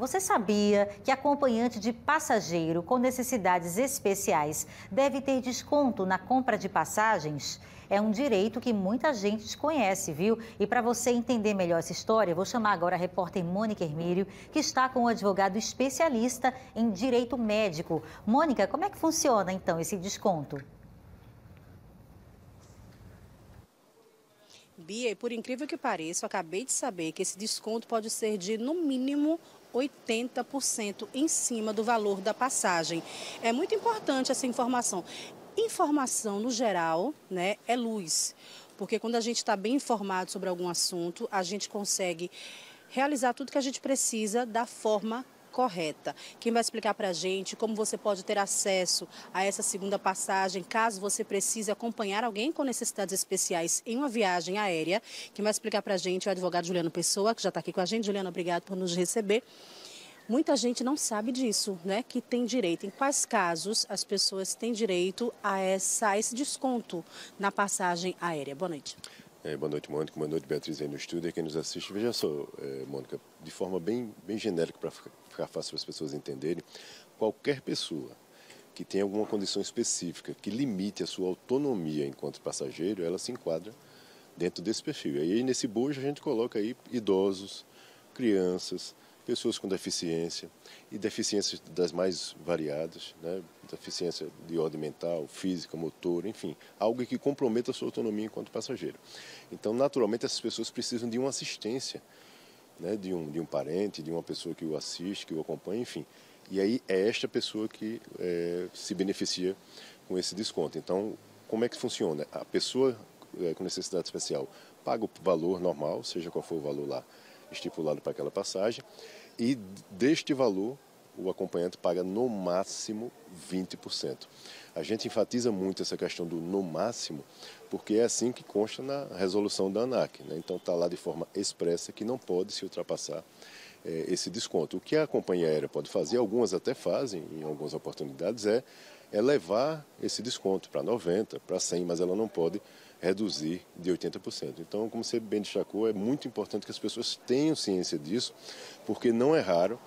você sabia que acompanhante de passageiro com necessidades especiais deve ter desconto na compra de passagens? É um direito que muita gente desconhece, viu? E para você entender melhor essa história, eu vou chamar agora a repórter Mônica Hermílio, que está com um advogado especialista em direito médico. Mônica, como é que funciona então esse desconto? Bia, e por incrível que pareça, eu acabei de saber que esse desconto pode ser de, no mínimo, 80% em cima do valor da passagem. É muito importante essa informação. Informação, no geral, né, é luz. Porque quando a gente está bem informado sobre algum assunto, a gente consegue realizar tudo que a gente precisa da forma correta. Quem vai explicar para a gente como você pode ter acesso a essa segunda passagem, caso você precise acompanhar alguém com necessidades especiais em uma viagem aérea, quem vai explicar para a gente é o advogado Juliano Pessoa, que já está aqui com a gente. Juliano, obrigado por nos receber. Muita gente não sabe disso, né? Que tem direito. Em quais casos as pessoas têm direito a esse desconto na passagem aérea? Boa noite. Boa noite, Mônica. Boa noite, Beatriz, aí no estúdio e quem nos assiste. Veja só, Mônica, de forma bem genérica, para ficar fácil para as pessoas entenderem, qualquer pessoa que tenha alguma condição específica que limite a sua autonomia enquanto passageiro, ela se enquadra dentro desse perfil. E aí, nesse bojo, a gente coloca aí idosos, crianças, pessoas com deficiência e deficiências das mais variadas, né? Deficiência de ordem mental, física, motor, enfim, algo que comprometa a sua autonomia enquanto passageiro. Então, naturalmente, essas pessoas precisam de uma assistência, né? De um parente, de uma pessoa que o assiste, que o acompanha, enfim. E aí é esta pessoa que se beneficia com esse desconto. Então, como é que funciona? A pessoa com necessidade especial paga o valor normal, seja qual for o valor lá estipulado para aquela passagem, e deste valor o acompanhante paga no máximo 20%. A gente enfatiza muito essa questão do no máximo, porque é assim que consta na resolução da ANAC, né? Então está lá de forma expressa que não pode se ultrapassar esse desconto. O que a companhia aérea pode fazer, algumas até fazem em algumas oportunidades, é levar esse desconto para 90%, para 100%, mas ela não pode reduzir de 80%. Então, como você bem destacou, é muito importante que as pessoas tenham ciência disso, porque não é raro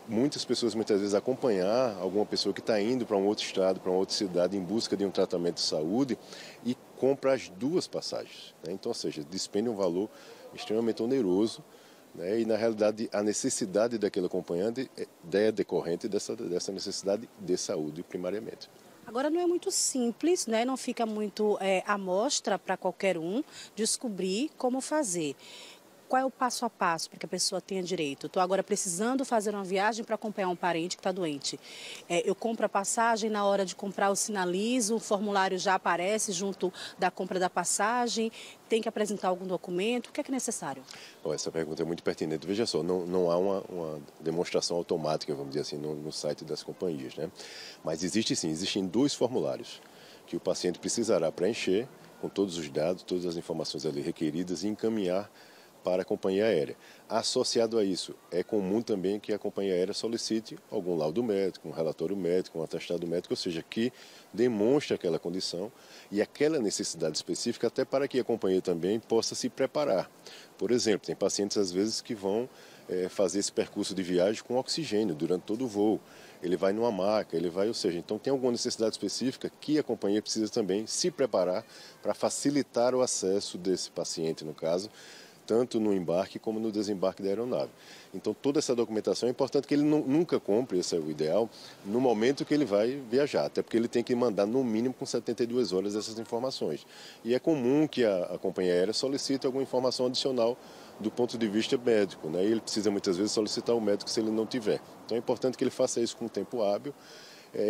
muitas pessoas muitas vezes acompanhar alguma pessoa que está indo para um outro estado, para uma outra cidade em busca de um tratamento de saúde e compra as duas passagens, né? Então, ou seja, despende um valor extremamente oneroso, né? E na realidade a necessidade daquele acompanhante é decorrente dessa necessidade de saúde primariamente. Agora, não é muito simples, né? Não fica muito à mostra para qualquer um descobrir como fazer. Qual é o passo a passo para que a pessoa tenha direito? Estou agora precisando fazer uma viagem para acompanhar um parente que está doente. Eu compro a passagem, na hora de comprar eu sinalizo, o formulário já aparece junto da compra da passagem, tem que apresentar algum documento, o que é necessário? Essa pergunta é muito pertinente. Veja só, não há uma demonstração automática, vamos dizer assim, no site das companhias, né? Mas existem 2 formulários que o paciente precisará preencher com todos os dados, todas as informações ali requeridas e encaminhar para a companhia aérea. Associado a isso, é comum também que a companhia aérea solicite algum laudo médico, um relatório médico, um atestado médico, ou seja, que demonstre aquela condição e aquela necessidade específica, até para que a companhia também possa se preparar. Por exemplo, tem pacientes às vezes que vão fazer esse percurso de viagem com oxigênio durante todo o voo. Ele vai numa maca, ou seja, então tem alguma necessidade específica que a companhia precisa também se preparar para facilitar o acesso desse paciente, no caso, tanto no embarque como no desembarque da aeronave. Então, toda essa documentação é importante que ele nunca compre, esse é o ideal, no momento que ele vai viajar, até porque ele tem que mandar no mínimo com 72 horas essas informações. E é comum que a companhia aérea solicite alguma informação adicional do ponto de vista médico, né? E ele precisa muitas vezes solicitar o médico se ele não tiver. Então, é importante que ele faça isso com tempo hábil.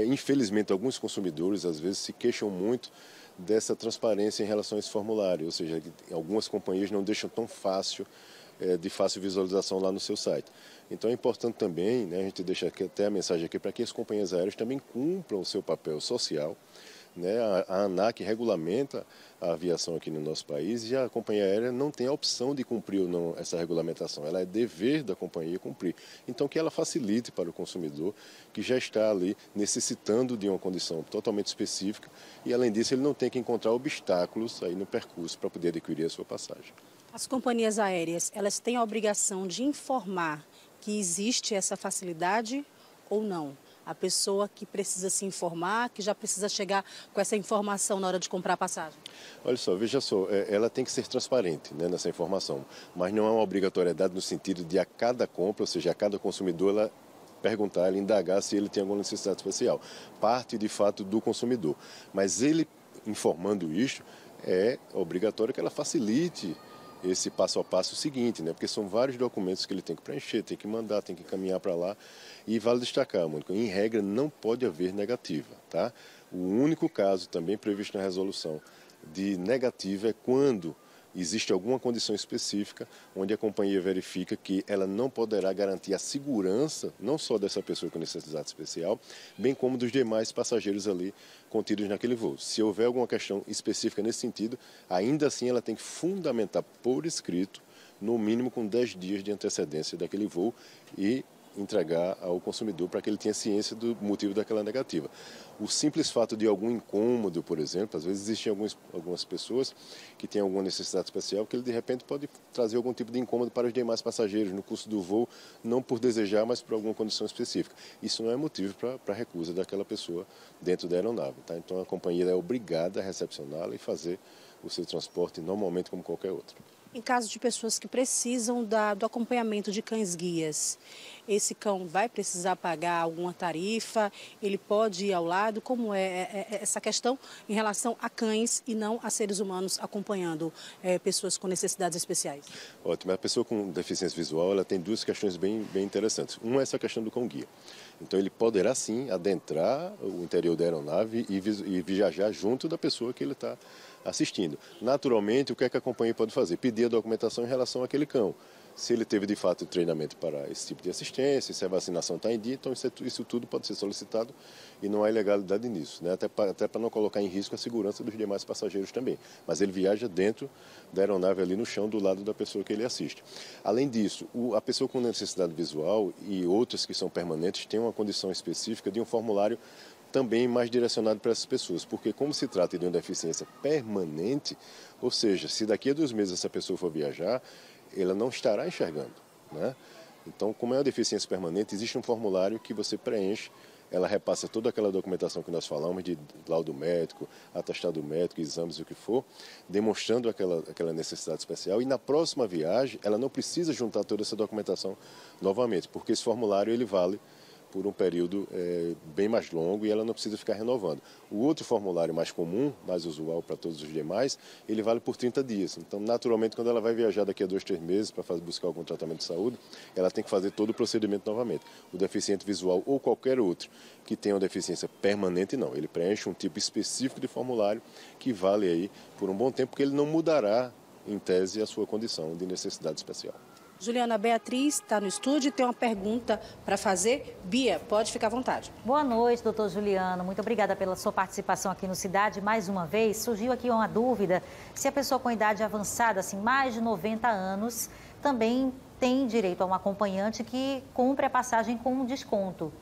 Infelizmente, alguns consumidores às vezes se queixam muito dessa transparência em relação a esse formulário, ou seja, algumas companhias não deixam tão fácil, de fácil visualização lá no seu site. Então é importante também, né, a gente deixa aqui até a mensagem aqui para que as companhias aéreas também cumpram o seu papel social, né? A ANAC regulamenta a aviação aqui no nosso país e a companhia aérea não tem a opção de cumprir ou não essa regulamentação. Ela é dever da companhia cumprir. Então, que ela facilite para o consumidor que já está ali necessitando de uma condição totalmente específica e, além disso, ele não tem que encontrar obstáculos aí no percurso para poder adquirir a sua passagem. As companhias aéreas, elas têm a obrigação de informar que existe essa facilidade ou não? A pessoa que precisa se informar, que já precisa chegar com essa informação na hora de comprar a passagem? Olha só, veja só, ela tem que ser transparente, né, nessa informação, mas não é uma obrigatoriedade no sentido de a cada compra, ou seja, a cada consumidor, ela perguntar, ela indagar se ele tem alguma necessidade especial. Parte, de fato, do consumidor. Mas ele, informando isso, é obrigatório que ela facilite esse passo a passo seguinte, né? Porque são vários documentos que ele tem que preencher, tem que mandar, tem que caminhar para lá. E vale destacar, Mônica, em regra não pode haver negativa, tá? O único caso também previsto na resolução de negativa é quando existe alguma condição específica onde a companhia verifica que ela não poderá garantir a segurança, não só dessa pessoa com necessidade especial, bem como dos demais passageiros ali contidos naquele voo. Se houver alguma questão específica nesse sentido, ainda assim ela tem que fundamentar por escrito, no mínimo com 10 dias de antecedência daquele voo e entregar ao consumidor para que ele tenha ciência do motivo daquela negativa. O simples fato de algum incômodo, por exemplo, às vezes existem algumas pessoas que têm alguma necessidade especial que ele de repente pode trazer algum tipo de incômodo para os demais passageiros no curso do voo, não por desejar, mas por alguma condição específica. Isso não é motivo para a recusa daquela pessoa dentro da aeronave, tá? Então a companhia é obrigada a recepcioná-la e fazer o seu transporte normalmente como qualquer outro. Em caso de pessoas que precisam do acompanhamento de cães-guias, esse cão vai precisar pagar alguma tarifa? Ele pode ir ao lado? Como é essa questão em relação a cães e não a seres humanos acompanhando pessoas com necessidades especiais? Ótimo. A pessoa com deficiência visual ela tem duas questões bem interessantes. Uma é essa questão do cão-guia. Então ele poderá sim adentrar o interior da aeronave e viajar junto da pessoa que ele está assistindo. Naturalmente, o que é que a companhia pode fazer? Pedir a documentação em relação àquele cão. Se ele teve de fato treinamento para esse tipo de assistência, se a vacinação está em dia, então isso tudo pode ser solicitado e não há ilegalidade nisso, né? Até para não colocar em risco a segurança dos demais passageiros também. Mas ele viaja dentro da aeronave ali no chão, do lado da pessoa que ele assiste. Além disso, a pessoa com necessidade visual e outras que são permanentes têm uma condição específica de um formulário também mais direcionado para essas pessoas, porque como se trata de uma deficiência permanente, ou seja, se daqui a 2 meses essa pessoa for viajar, ela não estará enxergando, né? Então, como é uma deficiência permanente, existe um formulário que você preenche, ela repassa toda aquela documentação que nós falamos de laudo médico, atestado médico, exames, o que for, demonstrando aquela necessidade especial, e na próxima viagem ela não precisa juntar toda essa documentação novamente, porque esse formulário ele vale por um período bem mais longo e ela não precisa ficar renovando. O outro formulário mais comum, mais usual para todos os demais, ele vale por 30 dias. Então, naturalmente, quando ela vai viajar daqui a 2, 3 meses para buscar algum tratamento de saúde, ela tem que fazer todo o procedimento novamente. O deficiente visual ou qualquer outro que tenha uma deficiência permanente, não. Ele preenche um tipo específico de formulário que vale aí por um bom tempo, porque ele não mudará, em tese, a sua condição de necessidade especial. Juliana, Beatriz está no estúdio e tem uma pergunta para fazer. Bia, pode ficar à vontade. Boa noite, doutor Juliano. Muito obrigada pela sua participação aqui no Cidade. Mais uma vez, surgiu aqui uma dúvida se a pessoa com idade avançada, assim, mais de 90 anos, também tem direito a um acompanhante que cumpre a passagem com um desconto.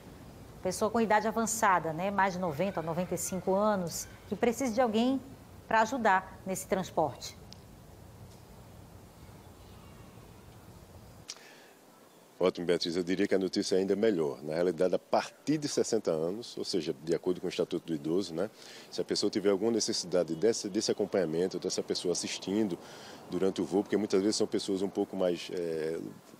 Pessoa com idade avançada, né, mais de 90, 95 anos, que precisa de alguém para ajudar nesse transporte. Ótimo, Beatriz. Eu diria que a notícia é ainda melhor. Na realidade, a partir de 60 anos, ou seja, de acordo com o Estatuto do Idoso, né, se a pessoa tiver alguma necessidade desse acompanhamento, dessa pessoa assistindo durante o voo, porque muitas vezes são pessoas um pouco mais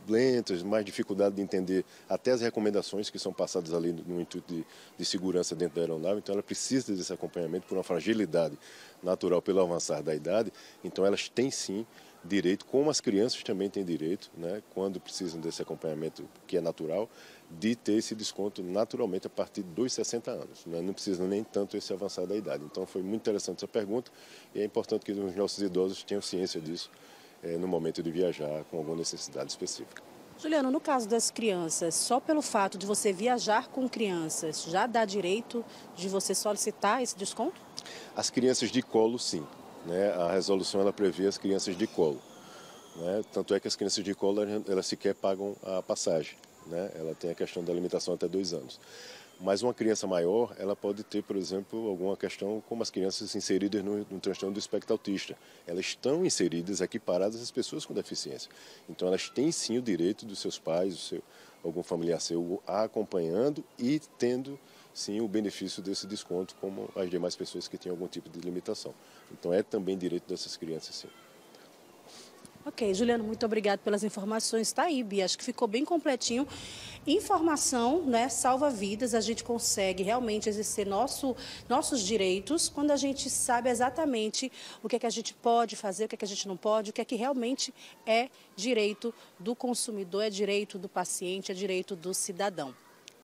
lentas, mais dificuldade de entender até as recomendações que são passadas ali no intuito de segurança dentro da aeronave, então ela precisa desse acompanhamento por uma fragilidade natural pelo avançar da idade, então elas têm sim direito, como as crianças também têm direito, né, quando precisam desse acompanhamento que é natural, de ter esse desconto naturalmente a partir dos 60 anos. Né? Não precisa nem tanto esse avançar da idade. Então foi muito interessante essa pergunta e é importante que os nossos idosos tenham ciência disso no momento de viajar com alguma necessidade específica. Juliano, no caso das crianças, só pelo fato de você viajar com crianças, já dá direito de você solicitar esse desconto? As crianças de colo, sim. Né? A resolução ela prevê as crianças de colo. Né? Tanto é que as crianças de colo elas sequer pagam a passagem. Né? Ela tem a questão da limitação até 2 anos. Mas uma criança maior, ela pode ter, por exemplo, alguma questão como as crianças inseridas no transtorno do espectro autista. Elas estão inseridas, equiparadas às pessoas com deficiência. Então, elas têm sim o direito dos seus pais, algum familiar seu acompanhando e tendo sim o benefício desse desconto, como as demais pessoas que têm algum tipo de limitação. Então, é também direito dessas crianças, sim. Ok, Juliano, muito obrigado pelas informações. Está aí, Bia, acho que ficou bem completinho. Informação, né, salva vidas, a gente consegue realmente exercer nossos direitos quando a gente sabe exatamente o que é que a gente pode fazer, o que é que a gente não pode, o que é que realmente é direito do consumidor, é direito do paciente, é direito do cidadão.